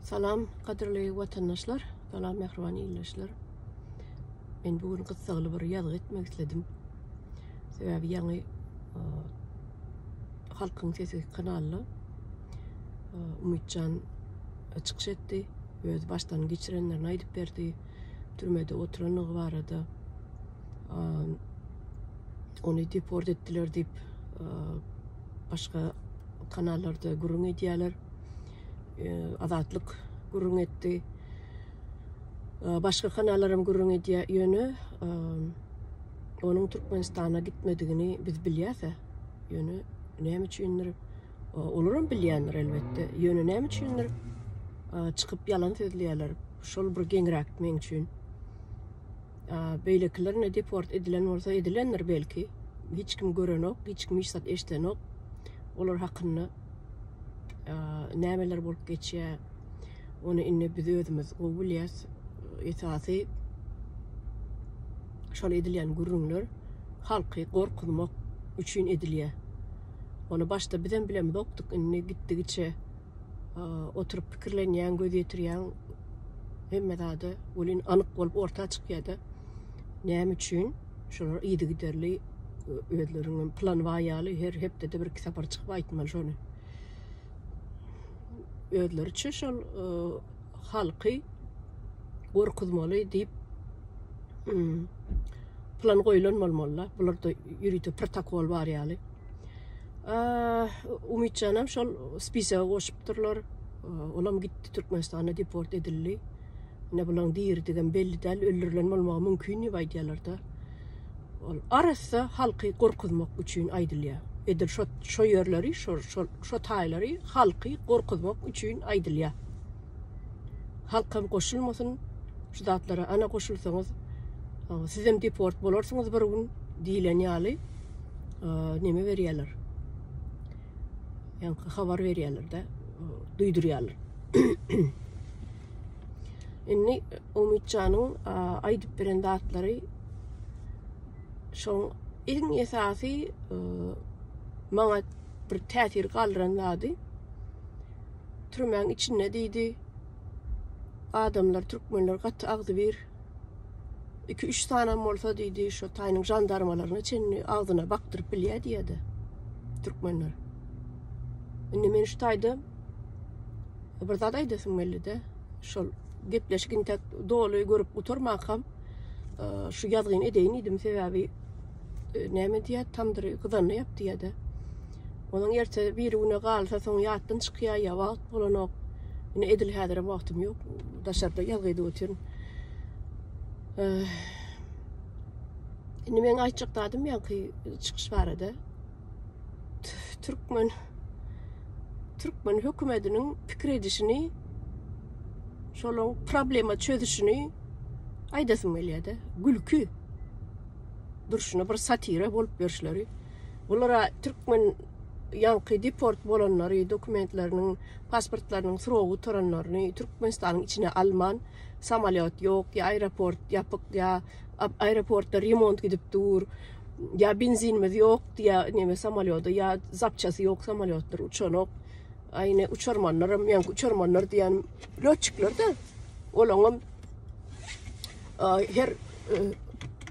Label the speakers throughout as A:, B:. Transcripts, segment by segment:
A: Salam kadirli vatandaşlar, salam mehribani illeşler. Ben bugün kıssaglı bir yazı etmek istedim. Sebebi yani Halkın Sesi kanalı Ümitcan çıkış etti. Öz baştan geçirenlerini aydıp berdi. Türmede oturanlığı var adı. Onu deport ettiler deyip başka kanallarda gurun ediyorlar. Azatlık gurun etti. Başka kanallarım gurun ediyor yönü. Onun Türkmenistan'a gitmediğini biz biliyoruz. Yönü ne içindir? Olurum bilyenler elbette. Yönü ne içindir? Çıkıp yalan söylüyorlar. Şol bir genrak men için. Beyliklerine deport edilen olsa edilenler belki. Hiç kim gören yok, hiç kim işsat eşten yok. Olur hakkında nemeler bulup geçiyor. Onu inne biz özümüz o biliyoruz. Esası şol edilen gurunlar halkı korkutmak için ediliyor. Onu başta bizden bilemedik oktuk. İnne gittikçe oturup fikirlenyen, göz yetiriyen hem de olin anık olup ortaya çıkıyordu. Nem için şolar iyiydi giderli özlerinin plan vayalı hep de bir kitaplar çıkıp aytmal şonu. Özler için şol halkı korkutmalı deyip plan koyulanmalı. Bunlar da yürütü protokol var yani. Ümitcanım şol spise koşupturlar. Olam gitti Türkmenistan'a deport edildi. Ne bulan diğer degen belli değil, öldürülen olmağı mümkün vay diyorlar da. Arası halkı korkutmak için aydılıyor. Edir şu yerleri, şu tayları halkı korkutmak için aydılıyor. Halkım koşulmasın, şu dağıtlara ana koşulsanız, sizem deport bulursanız bir gün diyilen yali neme veriyorlar. Yani haber veriyorlar da, duyduruyorlar. Inni Ümitcan'ın aydıp veren dağıtları şon en esası bana bir tesir kaldıranlardı. Türkmen içinde deydi adamlar, Türkmenler katı ağzı bir 2-3 tane olsa deydi şu tayının jandarmalarını çenini ağzına baktırıp biliyor diyedi Türkmenler. Inni men şu taydı bir zadaydı sınmelli de şol gepleşkin tek doğru görüp oturmakam şu yazgın edeyin idim sebebi neme diye tamdır kızanı yap diye de onun yerte bir güne kalsa son yattan çıkıyor ya vakit bulanok yine edil hadere vaktim yok dışarıda yazgıydı oturun yine ben ayçıktadım ya ki çıkış vardı Türkmen hükümetinin fikir edişini şolun problema çözüşünü aydasın meliyede gülkü duruşuna bir satire bolup berişleri. Bunlara Türkmen yankı deport bolanları dokumentlerinin, pasportlarının sıroğu toranlarını Türkmenistan'ın içine alman, samolyot yok, ya aeroport yapık, ya aeroportta remont gidip dur, ya benzinimiz yok, ya neme samolyoda, ya zapçası yok samolyotlar uçanok. Aynı uçurmanlarım, yani uçurmanlar diyen löçükler de olanım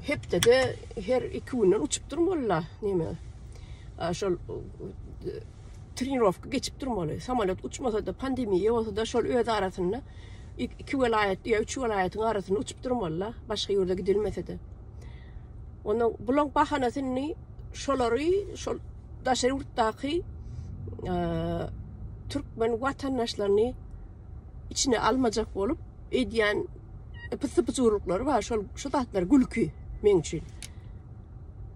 A: hep de her 2 günden uçup durmalı neme şol trenirovka geçip durmalı samolyot uçmasa da pandemiye olsa da şol öz arasında 2 vilayet ya 3 vilayetin arasında uçup durmalı başka yurda gidilmese de onun bulan bahanasını şolları şol daşer yurttaki Türkmen vatandaşlarını içine almayacak olup ediyen pısı urukları var. Şu tahtlar gülkü men için.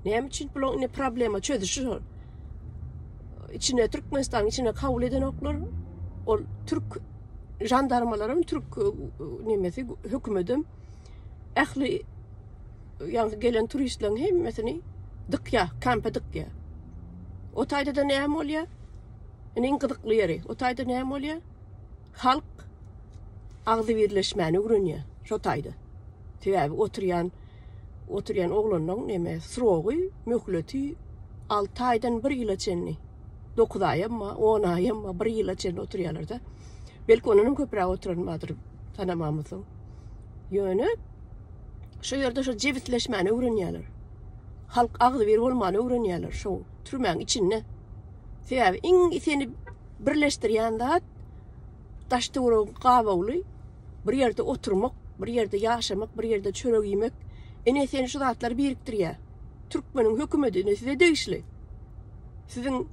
A: Ne için bu ne problema çözüşü içine Türkmenistan içine kabul eden oklar o Türk jandarmalarım Türk nemesi hükümetim ehli yani gelen turistlerin hem mesela dıkya kampa dıkya o tayda da ne oluyor? En gıdıklı yeri. O tayda ne oluyor? Halk ağzı birleşmeni görünüyor. Şu tayda. Sebebi oturuyan oğlanın neme sıroğu, mühleti 6 aydan 1 yıla çenni. 9 ay ama 10 ay ama 1 yıla çenni oturuyorlar da. Belki onun köpürağı oturanmadır tanamamızın. Yönü şu yerde şu cevitleşmeni öğreniyorlar. Halk ağzı bir olmanı öğreniyorlar şu türmen içinde. Sebebi seni birleştiriyen de taşta vuran kahvavlı bir yerde oturmak, bir yerde yaşamak, bir yerde çörek yemek. Seni şu zatları biriktiriyor. Türkmenin hükümeti size değişli. Sizin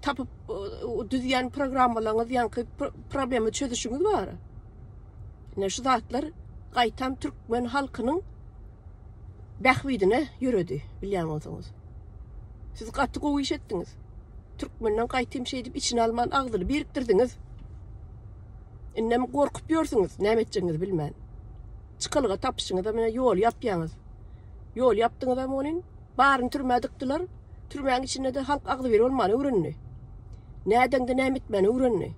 A: tapıp düzyen programlarınız yankı problemi çözüşünüz var. Şu zatlar qaytan Türkmen halkının bahvidine yürüdü, biliyor musunuz? Siz katı kovu iş ettiniz. Türkmen'den qaytım şey edip içine alman ağzını biriktirdiniz. İnnem korkup yorsunuz, ne edeceğiniz bilmem. Çıkalığa tapışınız da yol yapıyorsunuz. Yol yaptığınız da onun barın türmeye dıktılar. Türmenin içinde de halk ağzı bir olmanı öğrenni. Neden de ne etmeni öğrenni.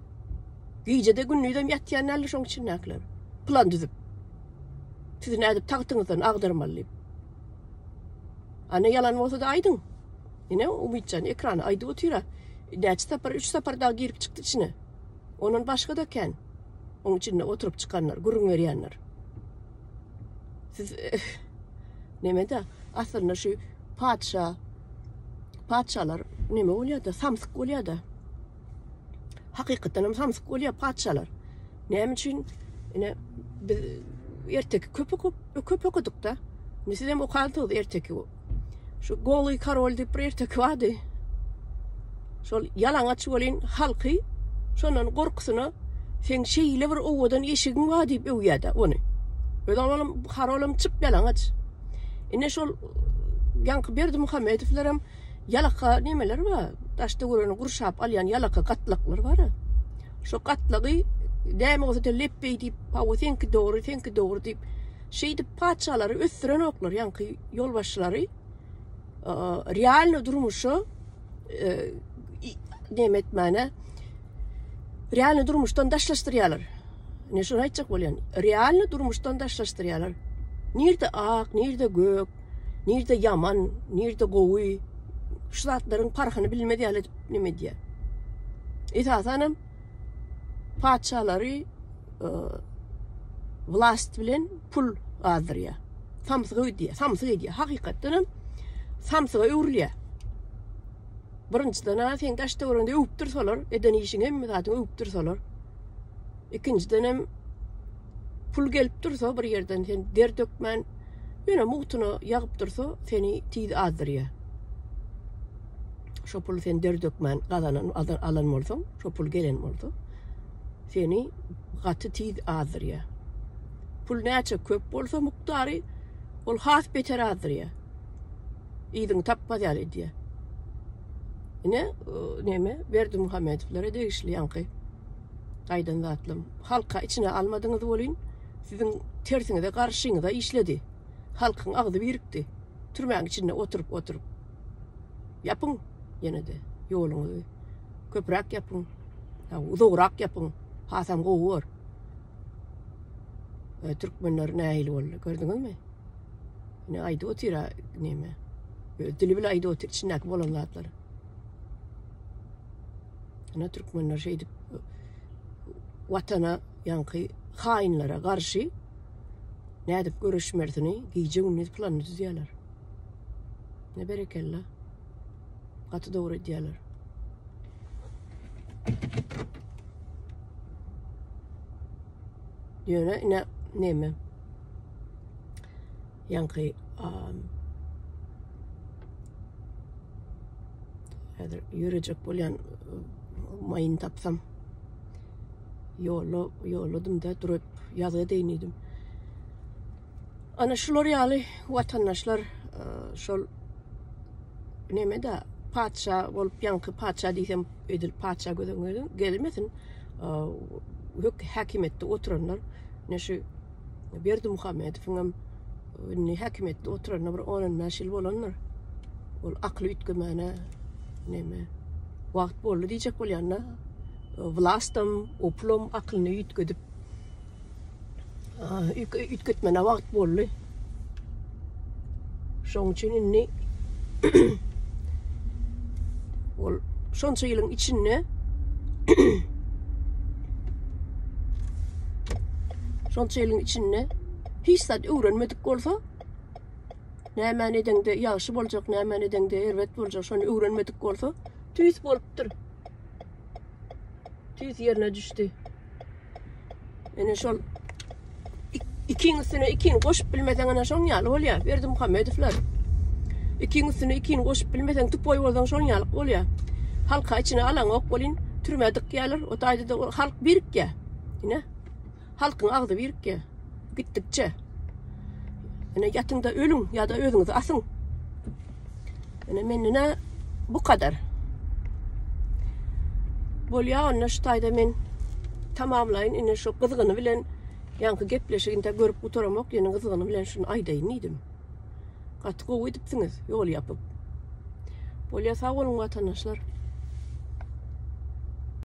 A: Giyce de günlüğü de yatıyan nerede şunun için naklar. Plan düzüp. Sizin edip taktığınızdan ağdırmalıyım. Anne yalan olsa da aydın. Yine Umutcan ekranı aydı otuyor. Üç sefer daha girip çıktı içine. Onun başka da ken. Onun içinde oturup çıkanlar, gurun veriyenler. Siz neme de aslında şu padişahlar neme oluyor da samsık oluyor da. Hakikaten samsık oluyor padişahlar. Ne için yine erteki köpek okuduk da. Ne sizden o kaldı erteki o. Şu Goli Karol de erteki vardı. Şu yalan açıvalın halkı şunun korkusunu sen şeyle bir ovadan yeşigin var deyip uyuyordu onu. Öyle olalım Karol'um çıp yalan aç. Şu yankı Berdi Muhammed'lerim yalaka nemeler var. Taşta vuranı kurşap alayan yalaka katlaklar var. Şu katlağı deme olsa da leppey deyip pavu senki doğru deyip şeydi paçaları öttüren oklar yankı yolbaşları realne durmuşu demet mana realne durmuştan daşlaştırıyorlar. Ne şunu aytacak oluyor. Realne durmuştan daşlaştırıyorlar. Nerede ak, nerede gök, nerede yaman, nerede goğuy. Şu zatların parkını bilmedi hale ne diye. Hanım paçaları vlast bilen pul azdırıyor. Samsığı diye. Hakikaten samsığa öğrülüyor. Birinciden sen taşta oranda öptür solar. Eden işin hem zaten öptür solar. İkinciden pul gelip dursa bir yerden sen der dökmen yine muhtunu yakıp dursa seni tid azdırıyor. Şu pul sen der dökmen alan olsun. Şu pul gelen olsun. Seni katı tid azdırıyor. Pul neçe köp olsa muhtarı ol has beter azdırıyor. İyidin tapmaz yani diye. Yine neme Berdi Muhammed'lere değişli yankı. Aydan zatlım. Halka içine almadığınız olun. Sizin tersinize karşınıza işledi. Halkın ağzı birikti. Türmenin içinde oturup. Yapın yine de yolunuzu. Köprek yapın. Uzorak yapın. Hasam qoğur. Türkmenler neyli oldu gördünüz mü? Yine ayda otira neme. Dili bile ayda otir içindeki bolan zatları. Yine Türkmenler şeydi vatana yankı hainlere karşı ne edip görüşmerdini giyeceğiniz planını düzüyorlar. Ne berekella. Katı doğru diyorlar. Yine ne mi? Yankı yürüyecek olan mayın tapsam yolladım da durup yazıya değiniydim. Ana şular yani vatandaşlar şol neme de paça olup yankı paça diysem ödül paça gelmesin hük hakimiyette oturanlar ne şu Berdi Muhammed falan ne hakimiyette oturanlar onun naşil olanlar ol aklı ütgümene neme vakt bolu diyecek olanlar vlastam oplom aklını ütgüdüp ütgütmene vakt bolu şonun için ne ol şonca yılın içinde şonça elin içinde hiç zat öğrenmedik bolsa näme edende ýaşy boljak, näme edende erwet boljak, şonu öğrenmedik bolsa tüýs bolupdyr. Tüýs ýerine düşdi. Ene şol ikini goşup bilmeden ana şoň ýaly bolýar. Berdi Muhammedowler. Ikini goşup bilmeden tupoy bolsaň şoň ýaly bolýar. Halka içine alan ok bolin, türmedik ýalar. O taýda da halk birikkä. Ine halkyň agdy birikkä. Gitdikçe. Ene ýatynda ölüň ýa-da özüňizi asyň. Ene menine bu kadar. Bolýar onda şu taýda men tamamlaýyn. Ine şu gyzygyny bilen ýanky gepleşiginde görüp oturamak, ýene gyzygyny bilen şunu aýdaýyn diýdim. Gaty gowy edipsiňiz, ýol ýapyp. Bolýar sag bolun watandaşlar.